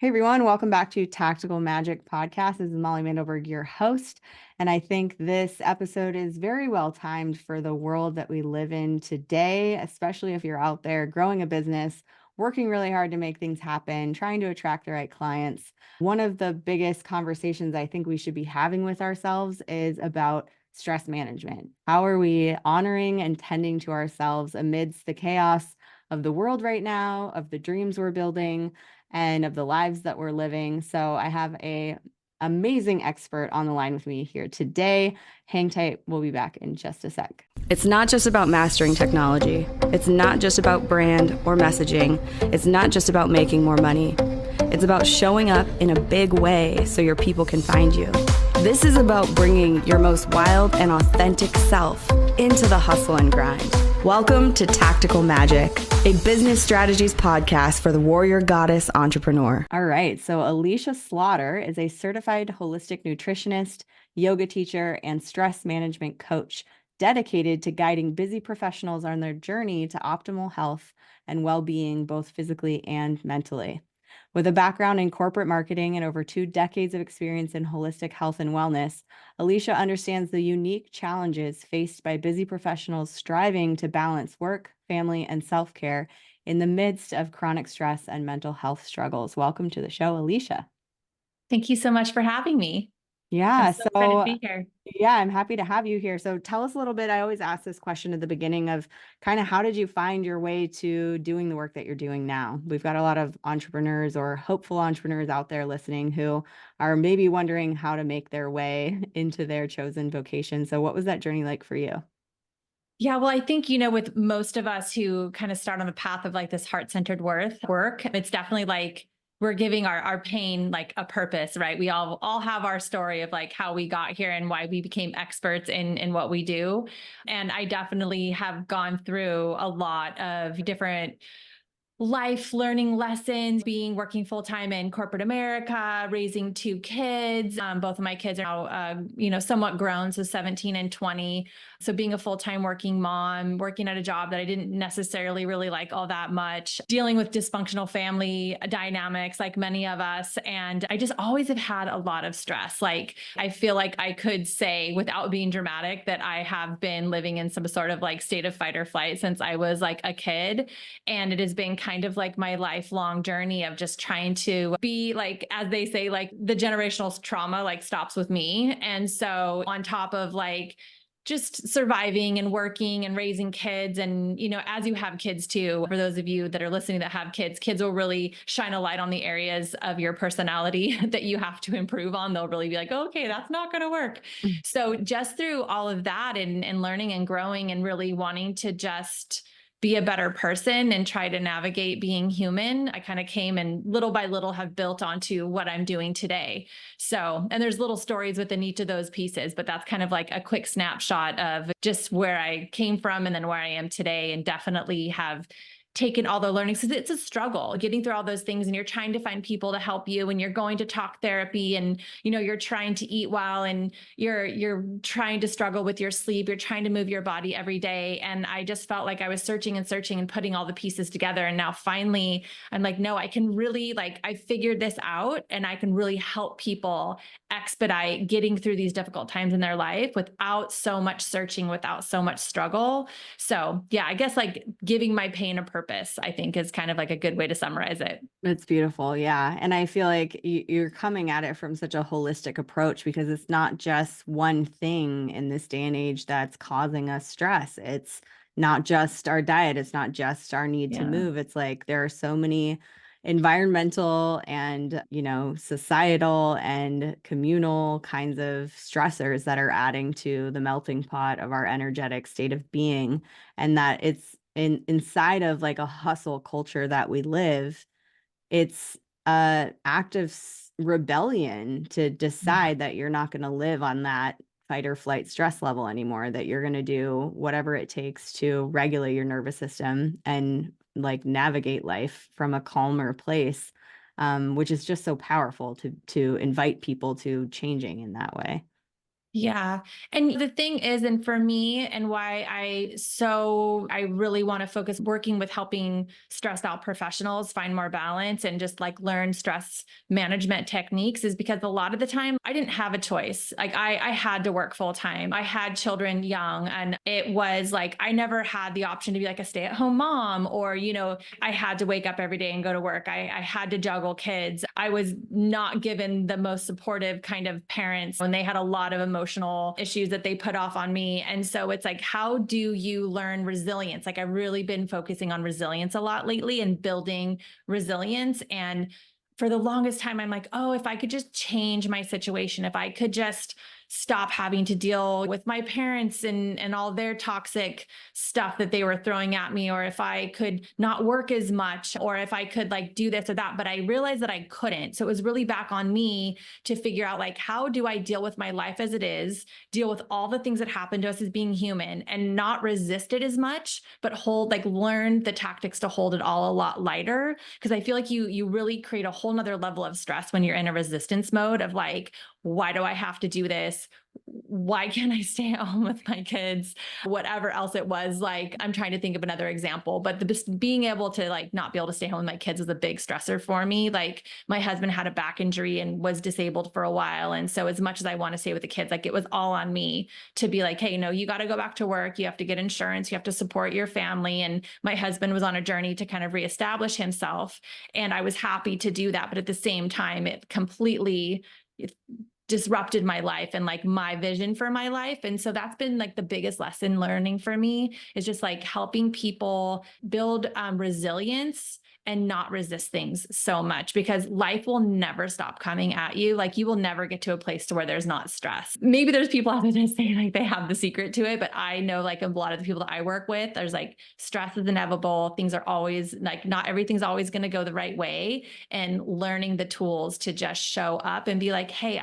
Hey everyone, welcome back to Tactical Magic Podcast. This is Molly Mandelberg, your host. And I think this episode is very well timed for the world that we live in today, especially if you're out there growing a business, working really hard to make things happen, trying to attract the right clients. One of the biggest conversations I think we should be having with ourselves is about stress management. How are we honoring and tending to ourselves amidst the chaos of the world right now, of the dreams we're building, and of the lives that we're living. So I have a amazing expert on the line with me here today. Hang tight. We'll be back in just a sec. It's not just about mastering technology. It's not just about brand or messaging. It's not just about making more money. It's about showing up in a big way so your people can find you. This is about bringing your most wild and authentic self into the hustle and grind. Welcome to Tactical Magic, a business strategies podcast for the warrior goddess entrepreneur. All right. So Alisha Slaughter is a certified holistic nutritionist, yoga teacher, and stress management coach dedicated to guiding busy professionals on their journey to optimal health and well-being, both physically and mentally. With a background in corporate marketing and over 2 decades of experience in holistic health and wellness, Alisha understands the unique challenges faced by busy professionals striving to balance work, family, and self-care in the midst of chronic stress and mental health struggles. Welcome to the show, Alisha. Thank you so much for having me. Yeah, I'm so excited to be here. Yeah, I'm happy to have you here. So tell us a little bit. I always ask this question at the beginning of kind of how did you find your way to doing the work that you're doing now? We've got a lot of entrepreneurs or hopeful entrepreneurs out there listening who are maybe wondering how to make their way into their chosen vocation. So what was that journey like for you? Yeah, well, I think, with most of us who kind of start on the path of like this heart-centered work, it's definitely like we're giving our pain like a purpose, right? We all have our story of like how we got here and why we became experts in what we do. And I definitely have gone through a lot of different life learning lessons, working full time in corporate America, raising 2 kids. Both of my kids are now, somewhat grown, so 17 and 20. So being a full time working mom, working at a job that I didn't necessarily really like all that much, dealing with dysfunctional family dynamics like many of us. And I just always have had a lot of stress. Like I feel like I could say without being dramatic that I have been living in some sort of like state of fight or flight since I was like a kid. And it has been kind of like my lifelong journey of just trying to be like, as they say, like the generational trauma like stops with me. And so on top of like just surviving and working and raising kids. And, as you have kids too, for those of you that are listening that have kids, kids will really shine a light on the areas of your personality that you have to improve on. They'll really be like, okay, that's not going to work. So just through all of that and learning and growing and really wanting to just be a better person and try to navigate being human, I kind of came and little by little have built onto what I'm doing today. So, and there's little stories within each of those pieces, but that's kind of like a quick snapshot of just where I came from and then where I am today, and definitely have taken all the learnings, because it's a struggle getting through all those things, and you're trying to find people to help you, and you're going to talk therapy, and you're trying to eat well, and you're trying to struggle with your sleep, you're trying to move your body every day. And I just felt like I was searching and searching and putting all the pieces together, and now finally I'm like, no, I can really, like, I figured this out, and I can really help people expedite getting through these difficult times in their life without so much searching, without so much struggle. So yeah, I guess like giving my pain a purpose, I think, is kind of like a good way to summarize it. It's beautiful. Yeah. And I feel like you're coming at it from such a holistic approach, because it's not just one thing in this day and age that's causing us stress. It's not just our diet. It's not just our need to move. It's like there are so many environmental and, societal and communal kinds of stressors that are adding to the melting pot of our energetic state of being. And that it's inside of like a hustle culture that we live. It's a act of rebellion to decide that you're not going to live on that fight or flight stress level anymore, that you're going to do whatever it takes to regulate your nervous system and like navigate life from a calmer place, which is just so powerful to invite people to changing in that way. Yeah. And the thing is, and for me, and why I really want to focus working with helping stressed out professionals find more balance and just like learn stress management techniques is because a lot of the time I didn't have a choice. Like I had to work full time. I had children young, and it was like I never had the option to be like a stay-at-home mom, or, I had to wake up every day and go to work. I had to juggle kids. I was not given the most supportive kind of parents when they had a lot of emotional issues that they put off on me. And so it's like, how do you learn resilience? Like I've really been focusing on resilience a lot lately and building resilience. And for the longest time, I'm like, oh, if I could just change my situation, if I could just stop having to deal with my parents and all their toxic stuff that they were throwing at me, or if I could not work as much, or if I could like do this or that. But I realized that I couldn't. So it was really back on me to figure out like, how do I deal with my life as it is, deal with all the things that happen to us as being human and not resist it as much, but learn the tactics to hold it all a lot lighter. Cause I feel like you really create a whole nother level of stress when you're in a resistance mode of like, why do I have to do this? Why can't I stay at home with my kids? Whatever else it was. Like, I'm trying to think of another example, but being able to like not be able to stay home with my kids was a big stressor for me. Like, my husband had a back injury and was disabled for a while. And so, as much as I want to stay with the kids, like, it was all on me to be like, hey, no, you got to go back to work. You have to get insurance. You have to support your family. And my husband was on a journey to kind of reestablish himself. And I was happy to do that. But at the same time, it completely disrupted my life and like my vision for my life. And so that's been like the biggest lesson learning for me, is just like helping people build resilience and not resist things so much, because life will never stop coming at you. Like, you will never get to a place to where there's not stress. Maybe there's people out there that say like they have the secret to it, but I know like a lot of the people that I work with, there's like stress is inevitable. Things are always like, not everything's always going to go the right way, and learning the tools to just show up and be like, hey,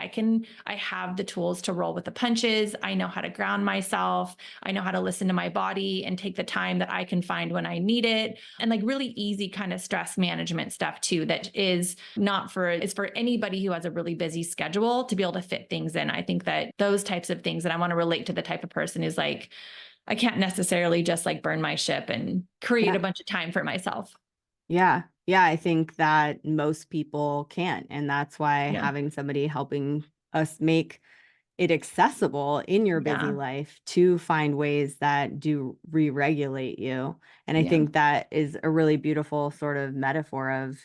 I have the tools to roll with the punches. I know how to ground myself. I know how to listen to my body and take the time that I can find when I need it. And like really easy kind of stress management stuff too, that is not for, it's for anybody who has a really busy schedule to be able to fit things in. I think that those types of things, that I want to relate to the type of person is like, I can't necessarily just like burn my ship and create Yeah. a bunch of time for myself. Yeah. Yeah. I think that most people can't. And that's why Yeah. having somebody helping us make it accessible in your busy Yeah. life to find ways that do re-regulate you. And I Yeah. think that is a really beautiful sort of metaphor of,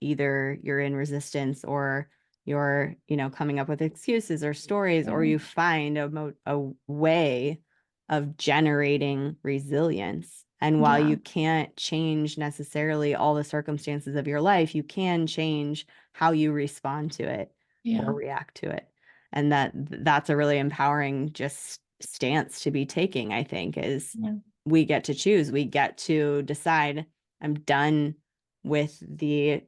either you're in resistance, or you're, coming up with excuses or stories, or Yeah. you find a way of generating resilience. And while Yeah. you can't change necessarily all the circumstances of your life, you can change how you respond to it or Yeah. react to it. And that's a really empowering just stance to be taking, I think, is Yeah. we get to choose. We get to decide, I'm done with the,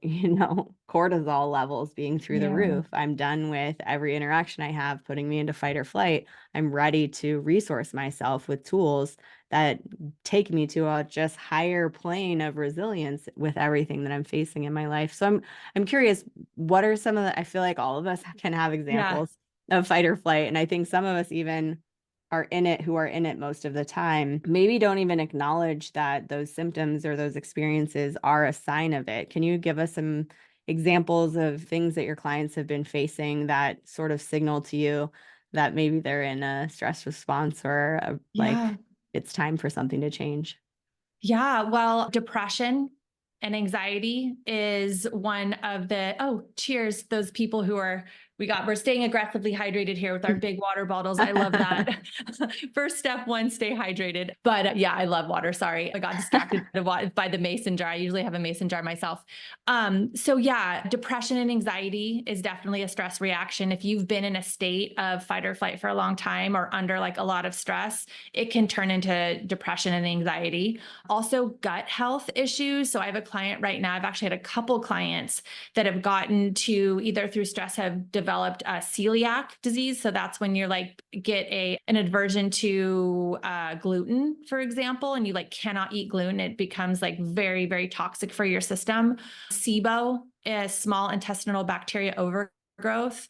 cortisol levels being through the Yeah. roof. I'm done with every interaction I have putting me into fight or flight. I'm ready to resource myself with tools that take me to a just higher plane of resilience with everything that I'm facing in my life. So I'm curious, what are some of the, I feel like all of us can have Yeah. examples of fight or flight. And I think some of us even who are in it most of the time, maybe don't even acknowledge that those symptoms or those experiences are a sign of it. Can you give us some examples of things that your clients have been facing that sort of signal to you that maybe they're in a stress response, or like Yeah. it's time for something to change? Yeah. Well, depression and anxiety is one of the, oh, cheers. Those people who are, we're staying aggressively hydrated here with our big water bottles. I love that. First step one, stay hydrated. But yeah, I love water. Sorry. I got distracted by the mason jar. I usually have a mason jar myself. So yeah, depression and anxiety is definitely a stress reaction. If you've been in a state of fight or flight for a long time, or under like a lot of stress, it can turn into depression and anxiety. Also, gut health issues. So I have a client right now. I've actually had a couple clients that have gotten to, either through stress, have developed celiac disease. So that's when you're like get an aversion to gluten, for example, and you like cannot eat gluten. It becomes like very, very toxic for your system. SIBO, a small intestinal bacteria growth,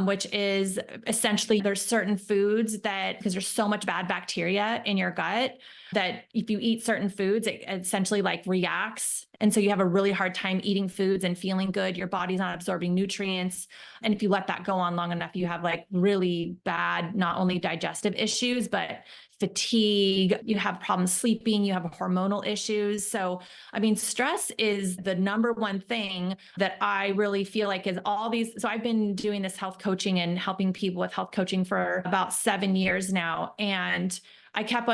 which is essentially there's certain foods that, because there's so much bad bacteria in your gut, that if you eat certain foods, it essentially like reacts. And so you have a really hard time eating foods and feeling good. Your body's not absorbing nutrients. And if you let that go on long enough, you have like really bad, not only digestive issues, but fatigue, you have problems sleeping, you have hormonal issues. So, I mean, stress is the number one thing that I really feel like is all these. So I've been doing this health coaching and helping people with health coaching for about 7 years now. And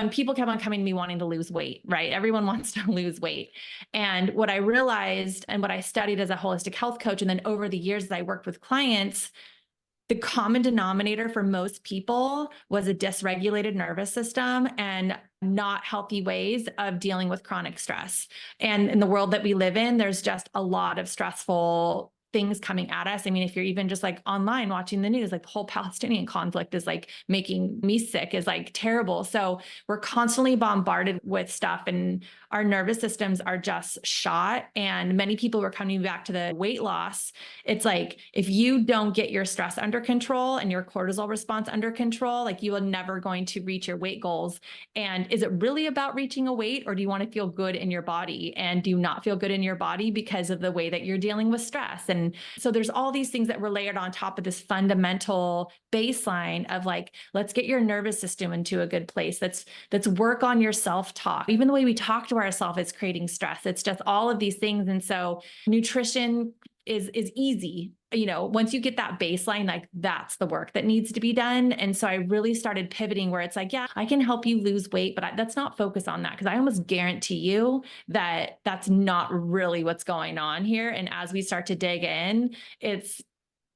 people kept on coming to me wanting to lose weight, right? Everyone wants to lose weight. And what I realized and what I studied as a holistic health coach, and then over the years that I worked with clients, the common denominator for most people was a dysregulated nervous system and not healthy ways of dealing with chronic stress. And in the world that we live in, there's just a lot of stressful things coming at us. I mean, if you're even just like online watching the news, like the whole Palestinian conflict is like making me sick, is like terrible. So we're constantly bombarded with stuff and our nervous systems are just shot. And many people were coming back to the weight loss. It's like, if you don't get your stress under control and your cortisol response under control, like you are never going to reach your weight goals. And is it really about reaching a weight, or do you want to feel good in your body? And do you not feel good in your body because of the way that you're dealing with stress? And so there's all these things that were layered on top of this fundamental baseline of like, let's get your nervous system into a good place. Let's work on your self-talk. Even the way we talk to ourselves is creating stress. It's just all of these things. And so nutrition is easy. You know, once you get that baseline, like that's the work that needs to be done. And so I really started pivoting where it's like, yeah, I can help you lose weight, but let's not focus on that, because I almost guarantee you that that's not really what's going on here. And as we start to dig in, it's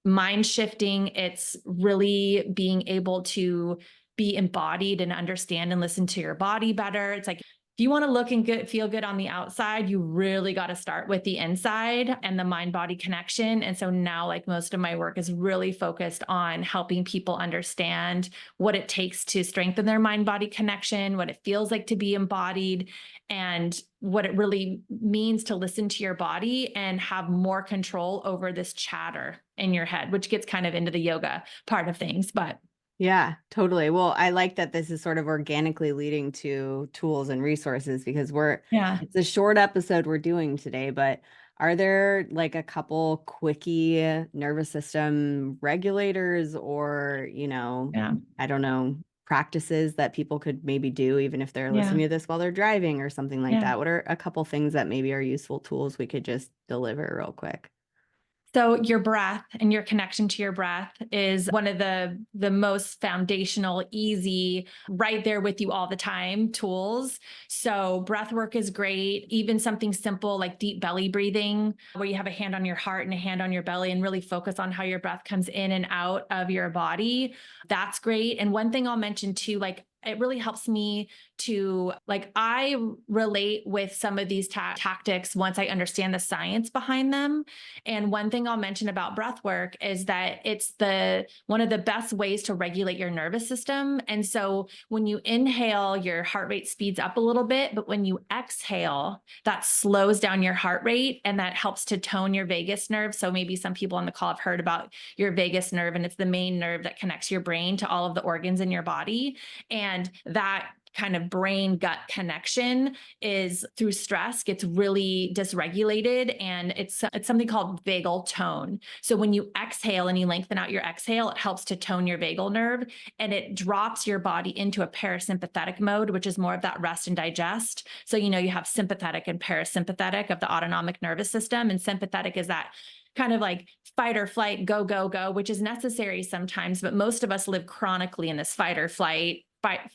mind shifting. It's really being able to be embodied and understand and listen to your body better. It's like, if you want to look and feel good on the outside, you really got to start with the inside and the mind body connection. And so now, like, most of my work is really focused on helping people understand what it takes to strengthen their mind body connection, what it feels like to be embodied, and what it really means to listen to your body and have more control over this chatter in your head, which gets kind of into the yoga part of things. But yeah, totally. Well, I like that this is sort of organically leading to tools and resources, because yeah, it's a short episode we're doing today, but are there like a couple quickie nervous system regulators or, yeah, I don't know, practices that people could maybe do even if they're yeah, listening to this while they're driving or something like yeah. that? What are a couple things that maybe are useful tools we could just deliver real quick? So your breath and your connection to your breath is one of the most foundational, easy, right there with you all the time tools. So breath work is great. Even something simple like deep belly breathing, where you have a hand on your heart and a hand on your belly and really focus on how your breath comes in and out of your body. That's great. And one thing I'll mention too, like, it really helps me to, like, I relate with some of these tactics once I understand the science behind them. And one thing I'll mention about breath work is that it's one of the best ways to regulate your nervous system. And so when you inhale, your heart rate speeds up a little bit, but when you exhale, that slows down your heart rate and that helps to tone your vagus nerve. So maybe some people on the call have heard about your vagus nerve, and it's the main nerve that connects your brain to all of the organs in your body. And that kind of brain gut connection is through stress gets really dysregulated, and it's something called vagal tone. So when you exhale and you lengthen out your exhale, it helps to tone your vagal nerve, and it drops your body into a parasympathetic mode, which is more of that rest and digest. So you have sympathetic and parasympathetic of the autonomic nervous system, and sympathetic is that kind of like fight or flight, go, go, go, which is necessary sometimes, but most of us live chronically in this fight or flight,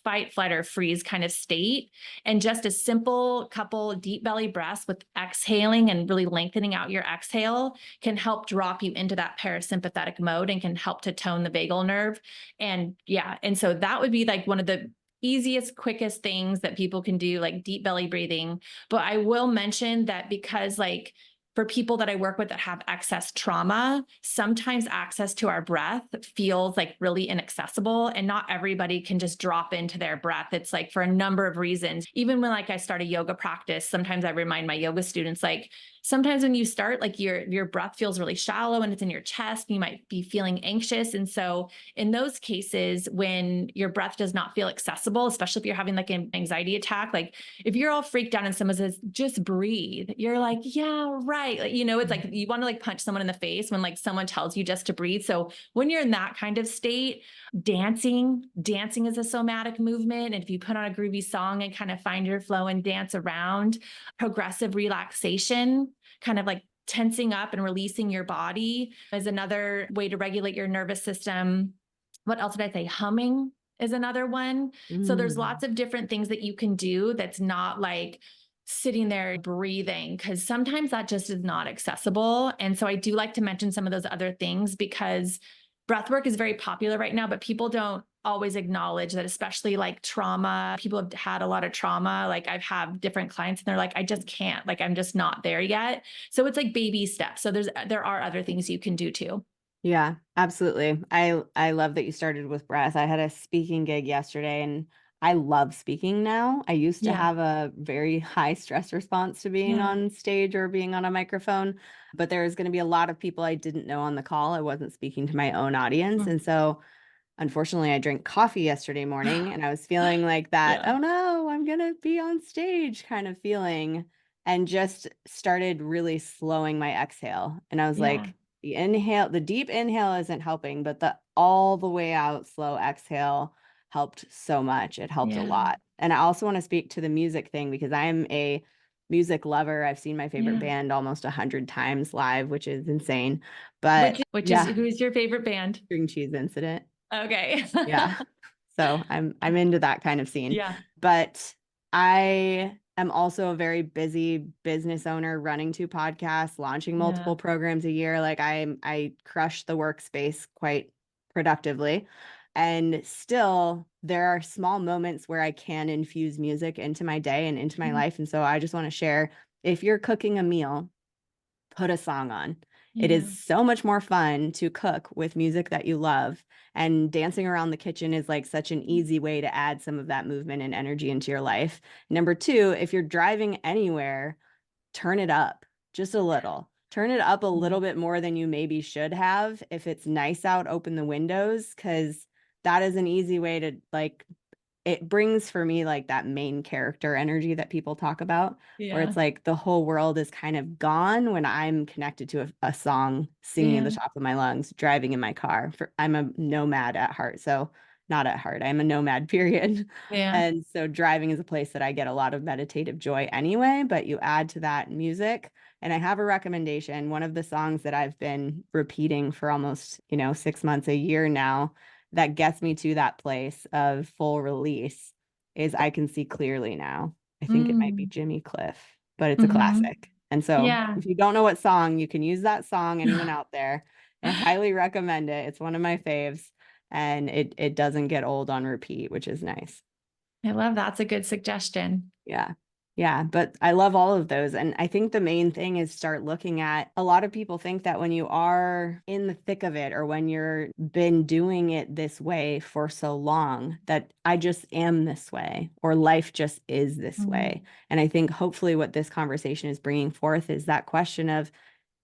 fight, flight, or freeze kind of state. And just a simple couple deep belly breaths with exhaling and really lengthening out your exhale can help drop you into that parasympathetic mode and can help to tone the vagal nerve. And yeah, and so that would be like one of the easiest, quickest things that people can do, like deep belly breathing. But I will mention that because, like, for people that I work with that have excess trauma, sometimes access to our breath feels like really inaccessible, and not everybody can just drop into their breath. It's like for a number of reasons. Even when, like, I start a yoga practice, sometimes I remind my yoga students, like, sometimes when you start, like your breath feels really shallow and it's in your chest, and you might be feeling anxious. And so in those cases, when your breath does not feel accessible, especially if you're having like an anxiety attack, like if you're all freaked out and someone says, just breathe, you're like, yeah, right. Like, it's like you want to like punch someone in the face when like someone tells you just to breathe. So when you're in that kind of state, dancing is a somatic movement. And if you put on a groovy song and kind of find your flow and dance around, progressive relaxation, kind of like tensing up and releasing your body is another way to regulate your nervous system. What else did I say? Humming is another one. So there's Mm. lots of different things that you can do that's not like sitting there breathing, because sometimes that just is not accessible. And so I do like to mention some of those other things, because breath work is very popular right now, but people don't always acknowledge that, especially like trauma. People have had a lot of trauma. Like I've had different clients and they're like, I just can't, like, I'm just not there yet. So it's like baby steps. So there are other things you can do too. Yeah, absolutely. I love that you started with breath. I had a speaking gig yesterday and I love speaking now. I used to Yeah. have a very high stress response to being Yeah. on stage or being on a microphone, but there's going to be a lot of people I didn't know on the call. I wasn't speaking to my own audience. Mm. And so unfortunately, I drank coffee yesterday morning and I was feeling like that, Yeah. oh no, I'm going to be on stage kind of feeling, and just started really slowing my exhale. And I was Yeah. like, the deep inhale isn't helping, but the all the way out slow exhale helped so much. It helped a Yeah. lot. And I also want to speak to the music thing because I'm a music lover. I've seen my favorite Yeah. band almost 100 times live, which is insane. But Which is yeah, who's your favorite band? string cheese incident. Okay. Yeah. So I'm into that kind of scene. Yeah. But I am also a very busy business owner running 2 podcasts, launching Yeah. multiple programs a year. Like I crush the workspace quite productively. And still there are small moments where I can infuse music into my day and into my Mhm. life. And so I just want to share, if you're cooking a meal, put a song on. It Yeah. is so much more fun to cook with music that you love. And dancing around the kitchen is like such an easy way to add some of that movement and energy into your life. Number two, if you're driving anywhere, turn it up just a little. Turn it up a Yeah. little bit more than you maybe should have. If it's nice out, open the windows, because that is an easy way to like, it brings for me like that main character energy that people talk about, where Yeah. it's like the whole world is kind of gone when I'm connected to a song singing at the Yeah. top of my lungs, driving in my car. I'm a nomad at heart. So not at heart, I'm a nomad, period. Yeah. And so driving is a place that I get a lot of meditative joy anyway, but you add to that music. And I have a recommendation. One of the songs that I've been repeating for almost, 6 months, a year now, that gets me to that place of full release is I Can See Clearly Now. I think it might be Mm. Jimmy Cliff, but it's a Hmm. classic. And so Yeah. if you don't know what song, you can use that song, anyone out there. I highly recommend it. It's one of my faves and it doesn't get old on repeat, which is nice. I love that's a good suggestion. Yeah. Yeah, but I love all of those. And I think the main thing is start looking at, a lot of people think that when you are in the thick of it or when you're been doing it this way for so long, that I just am this way or life just is this way. Mm. And I think hopefully what this conversation is bringing forth is that question of,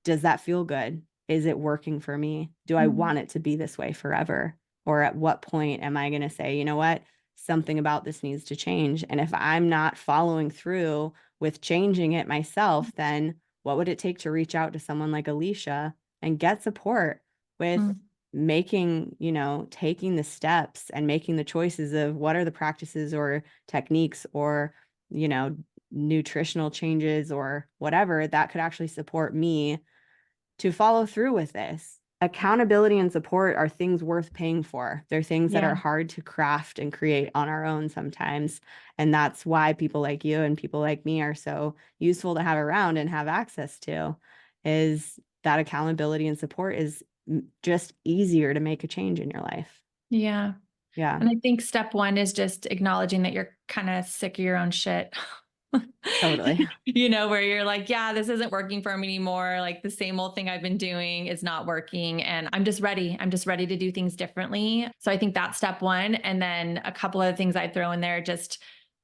does that feel good? Is it working for me? Do I Mm. want it to be this way forever? Or at what point am I going to say, you know what? Something about this needs to change. And if I'm not following through with changing it myself, then what would it take to reach out to someone like Alisha and get support with Mm. making, taking the steps and making the choices of what are the practices or techniques or, you know, nutritional changes or whatever that could actually support me to follow through with this. Accountability and support are things worth paying for. They're things that are Yeah. hard to craft and create on our own sometimes. And that's why people like you and people like me are so useful to have around and have access to, is that accountability and support is just easier to make a change in your life. Yeah. Yeah, And I think step one is just acknowledging that you're kind of sick of your own shit. totally. Where you're like, yeah, this isn't working for me anymore. Like the same old thing I've been doing is not working. And I'm just ready. I'm just ready to do things differently. So I think that's step one. And then a couple of things I'd throw in there, just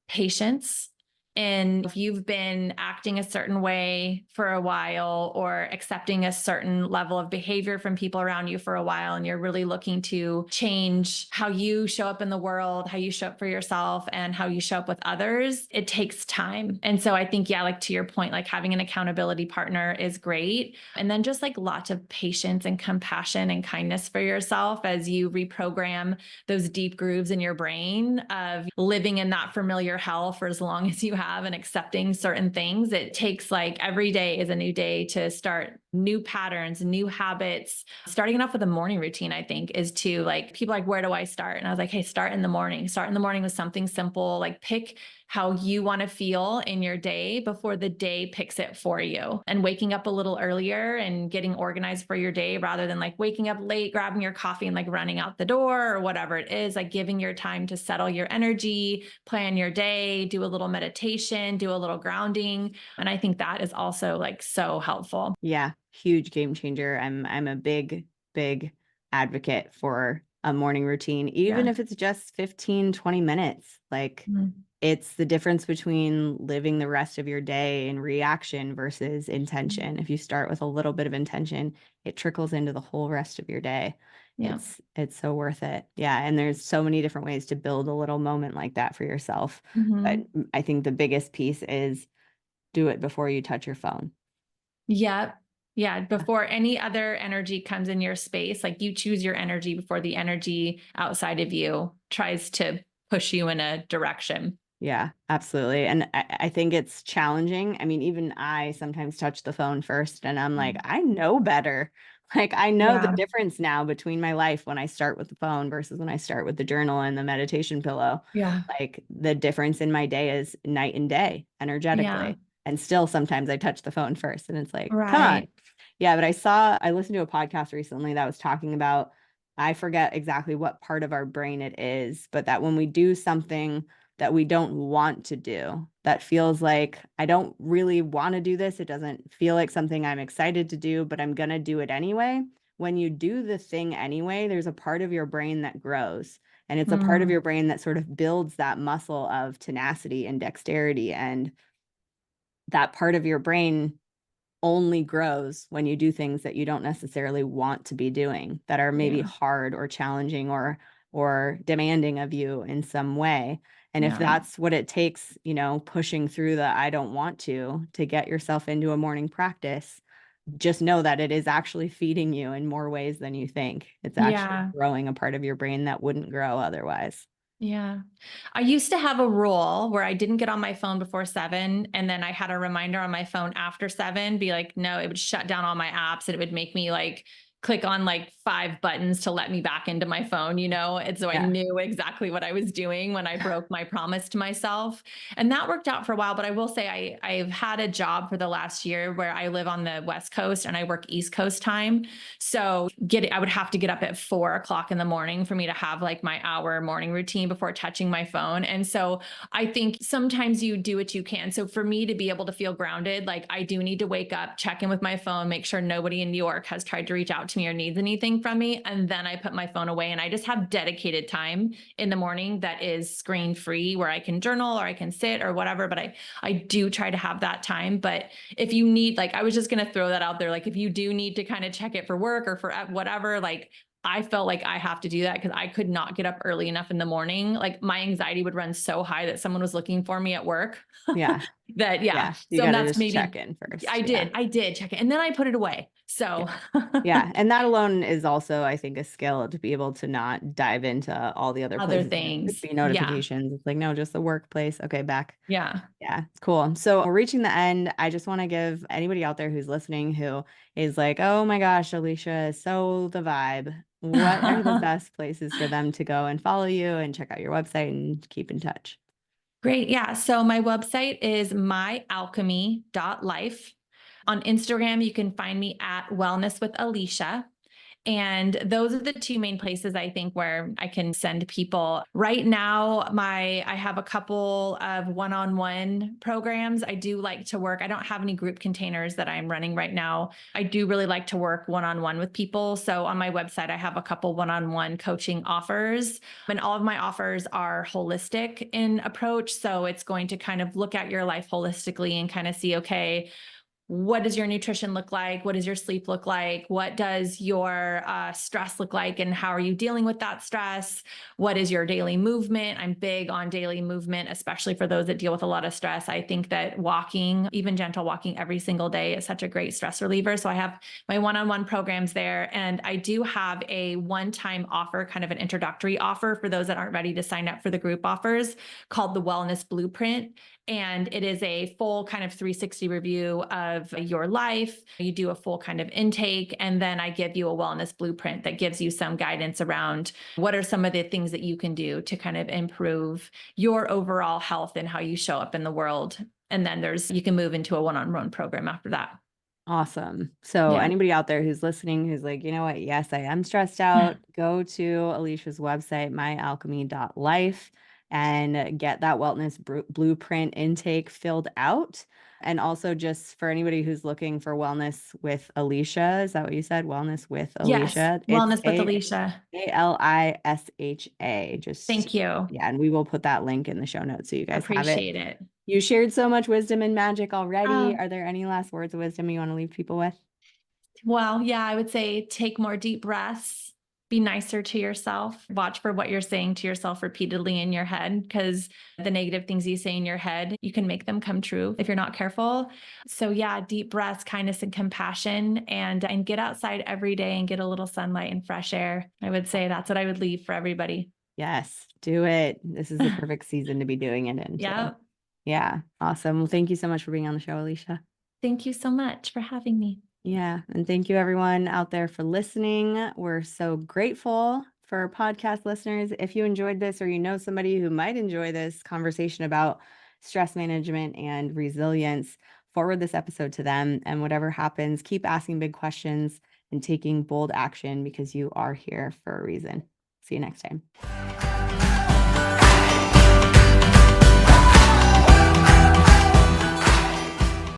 patience. And if you've been acting a certain way for a while or accepting a certain level of behavior from people around you for a while, and you're really looking to change how you show up in the world, how you show up for yourself, and how you show up with others, it takes time. And so I think, yeah, like to your point, like having an accountability partner is great. And then just like lots of patience and compassion and kindness for yourself as you reprogram those deep grooves in your brain of living in that familiar hell for as long as you have and accepting certain things. It takes like every day is a new day to start new patterns, new habits. Starting off with a morning routine, I think, is to like people like, where do I start? And I was like, hey, start in the morning. Start in the morning with something simple, like pick how you want to feel in your day before the day picks it for you. And waking up a little earlier and getting organized for your day rather than like waking up late, grabbing your coffee and like running out the door or whatever it is, like giving your time to settle your energy, plan your day, do a little meditation, do a little grounding. And I think that is also like so helpful. Yeah, huge game changer. I'm a big advocate for a morning routine, even Yeah. if it's just 15, 20 minutes. Like Mhm. it's the difference between living the rest of your day in reaction versus intention. If you start with a little bit of intention, it trickles into the whole rest of your day. Yeah. It's so worth it. Yeah, and there's so many different ways to build a little moment like that for yourself. But Mhm. I think the biggest piece is do it before you touch your phone. Yep. Yeah. Before any other energy comes in your space, like you choose your energy before the energy outside of you tries to push you in a direction. Yeah, absolutely. And I think it's challenging. I mean, even I sometimes touch the phone first and I'm like, Mm. I know better. Like, I know the Yeah. difference now between my life when I start with the phone versus when I start with the journal and the meditation pillow. Yeah. Like, the difference in my day is night and day Yeah. energetically. And still sometimes I touch the phone first and it's like, come on. Right. Yeah, but I listened to a podcast recently that was talking about, I forget exactly what part of our brain it is, but that when we do something that we don't want to do, that feels like I don't really want to do this. It doesn't feel like something I'm excited to do, but I'm going to do it anyway. When you do the thing anyway, there's a part of your brain that grows. And it's a part of Mm. your brain that sort of builds that muscle of tenacity and dexterity. And that part of your brain only grows when you do things that you don't necessarily want to be doing, that are maybe Yeah. hard or challenging or demanding of you in some way. And if Yeah. that's what it takes, pushing through the I don't want to get yourself into a morning practice, just know that it is actually feeding you in more ways than you think. It's actually Yeah. growing a part of your brain that wouldn't grow otherwise. Yeah. I used to have a rule where I didn't get on my phone before 7. And then I had a reminder on my phone after 7, be like, no, it would shut down all my apps and it would make me like click on like 5 buttons to let me back into my phone, you know? And so I Yeah. knew exactly what I was doing when I broke my promise to myself. And that worked out for a while. But I will say I've had a job for the last year where I live on the West Coast and I work East Coast time. So I would have to get up at 4 o'clock in the morning for me to have like my hour morning routine before touching my phone. And so I think sometimes you do what you can. So for me to be able to feel grounded, like I do need to wake up, check in with my phone, make sure nobody in New York has tried to reach out to me or needs anything from me. And then I put my phone away and I just have dedicated time in the morning that is screen free where I can journal or I can sit or whatever. But I do try to have that time. But if you need, like, I was just going to throw that out there. Like, if you do need to kind of check it for work or for whatever, like, I felt like I have to do that because I could not get up early enough in the morning. Like my anxiety would run so high that someone was looking for me at work. Yeah. That, yeah. Yeah. You So got to that's just check maybe, in I first. Yeah. did, I did check it and then I put it away. Yeah. So Yeah, and that alone is also, I think, a skill to be able to not dive into all the other other places there could things. be Yeah. notifications. It's like, no, just the workplace. Okay, back. Yeah. Yeah, it's cool. So we're reaching the end. I just want to give anybody out there who's listening who is like, oh my gosh, Alicia is so the vibe. What are the best places for them to go and follow you and check out your website and keep in touch? Great. Yeah. So my website is myalchemy.life. On Instagram, you can find me at Wellness with Alisha. And those are the two main places I think where I can send people. Right now, I have a couple of one-on-one programs. I do like to work. I don't have any group containers that I'm running right now. I do really like to work one-on-one with people. So on my website, I have a couple one-on-one coaching offers, and all of my offers are holistic in approach. So it's going to kind of look at your life holistically and kind of see, okay, what does your nutrition look like? What does your sleep look like? What does your stress look like? And how are you dealing with that stress? What is your daily movement? I'm big on daily movement, especially for those that deal with a lot of stress. I think that walking, even gentle walking every single day, is such a great stress reliever. So I have my one-on-one programs there. And I do have a one-time offer, kind of an introductory offer for those that aren't ready to sign up for the group offers, called the Wellness Blueprint. And it is a full kind of 360 review of your life. You do a full kind of intake, and then I give you a wellness blueprint that gives you some guidance around what are some of the things that you can do to kind of improve your overall health and how you show up in the world. And then you can move into a one-on-one program after that. Awesome. So Yeah. anybody out there who's listening, who's like, you know what? Yes, I am stressed out. Go to Alisha's website, myalchemy.life, and get that wellness blueprint intake filled out. And also, just for anybody who's looking for wellness with Alisha, is that what you said? Wellness with Yes. Alisha. It's Wellness with Alisha. Alisha. Just, Thank you. yeah. And we will put that link in the show notes so you guys have it. Appreciate it. You shared so much wisdom and magic already. Oh, Are there any last words of wisdom you want to leave people with? well, yeah, I would say take more deep breaths, be nicer to yourself, watch for what you're saying to yourself repeatedly in your head, because the negative things you say in your head, you can make them come true if you're not careful. So yeah, deep breaths, kindness and compassion, and get outside every day and get a little sunlight and fresh air. I would say that's what I would leave for everybody. Yes, do it. This is the perfect season to be doing it in Yeah. too. Yeah, awesome. Well, thank you so much for being on the show, Alisha. Thank you so much for having me. Yeah, and thank you everyone out there for listening. We're so grateful for our podcast listeners. If you enjoyed this or you know somebody who might enjoy this conversation about stress management and resilience, forward this episode to them. And whatever happens, keep asking big questions and taking bold action because you are here for a reason. See you next time.